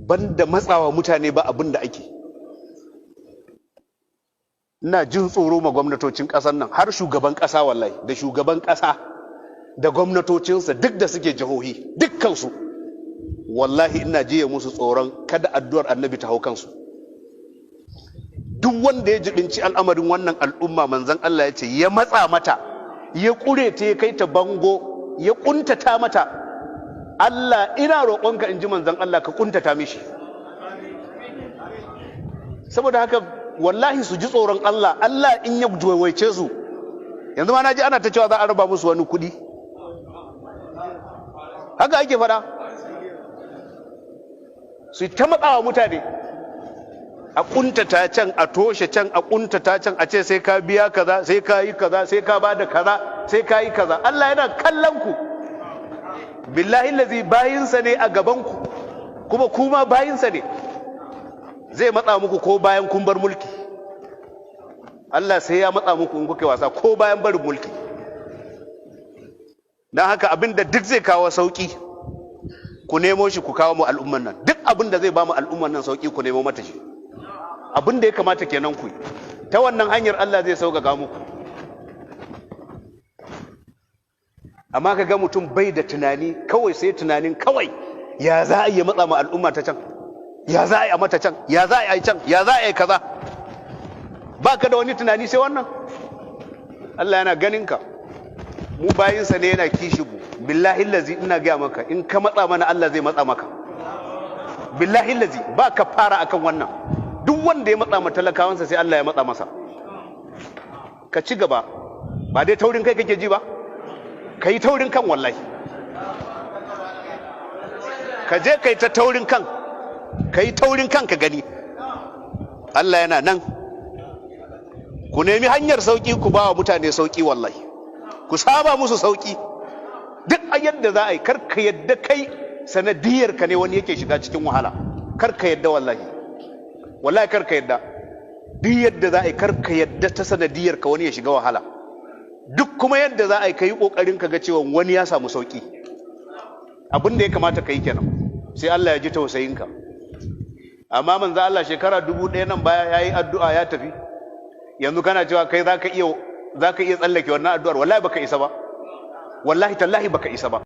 banda matsawa mutane ba abin da ake. Ina jin tsoro ma gwamnatocin ƙasar nan, har shugaban ƙasa wallahi, da shugaban ƙasa da gwamnatocinsa duk da suke jihohi dukkansu, wallahi ina jiye musu tsoron kada addu'ar annabi ta hau kansu. Duk wanda ya jibinci al'amarin wannan al'umma, manzon Allah ya ce ya matsa mata, ya ƙure ta, ya kai ta bango, ya ƙuntata mata, Allah ina roƙonka, in ji manzon Allah, ka ƙuntata mishi. Saboda haka wallahi su ji tsoron Allah. Allah in ya waiwaice su, yanzu ma na ji ana ta cewa za a raba musu wani kuɗi, haka ake faɗa, su ta matsawa mutane, a kuntata can, a toshe can, a kuntata can, a ce sai ka biya kaza, sai ka yi kaza, sai ka bada kaza, sai ka yi kaza. Allah yana kallon ku, billahi lazi, bayinsa ne a gaban ku, kuma kuma bayinsa ne. Zai matsa muku ko bayan kun bar mulki. Allah sai ya matsa muku in kuke wasa, ko bayan barin mulki. Dan haka abinda duk zai kawo sauki, ku nemo shi ku kawo mu al'umman nan. Duk abinda zai ba mu al'umman nan sauki, ku nemo mata shi. Abinda ya kamata kenan ku yi. Ta wannan hanyar Allah zai sauƙaƙa muku. Amma ka ga mutum bai da tunani, kawai sai tunanin kawai ya za a yi matsa ma al'umma ta can, ya za a yi a mata can, ya za a yi can, ya za a yi kaza. Ba ka da wani tunani sai wannan. Allah yana ganin ka, mu bayinsa ne, yana kishi mu. Billahi lazi, ina gaya maka, in ka matsa mana Allah zai matsa maka. Billahi lazi, ba ka fara akan wannan. Duk wanda ya matsa ma talakawansa sai Allah ya matsa masa. Ka ci gaba, ba dai taurin kai kake ji ba, ka yi taurin kan wallahi. Ka je ka yi ta taurin kan, ka yi taurin kan ka gani. Allah yana nan. Ku nemi hanyar sauki, ku ba wa mutane sauki wallahi. Ku saba musu sauki. Duk a yadda za a yi, kar ka yadda kai sanadiyar ka ne wani yake shiga cikin wahala. Kar ka yadda wallahi. Wallahi kar ka yadda. Duk yadda za a yi, kar ka yadda ta sanadiyar ka wani ya shiga wahala. Duk kuma yadda za a yi, ka yi ƙoƙarin ka ga cewa wani ya samu sauki. Abin da ya kamata ka yi kenan, sai Allah ya ji tausayinka. Amma manzo Allah shekara 1000 nan baya yayi addu'a ya tafi. Yanzu kana cewa kai zaka iya tsallake wannan addu'ar. Wallahi baka isa ba, wallahi tallahi baka isa ba.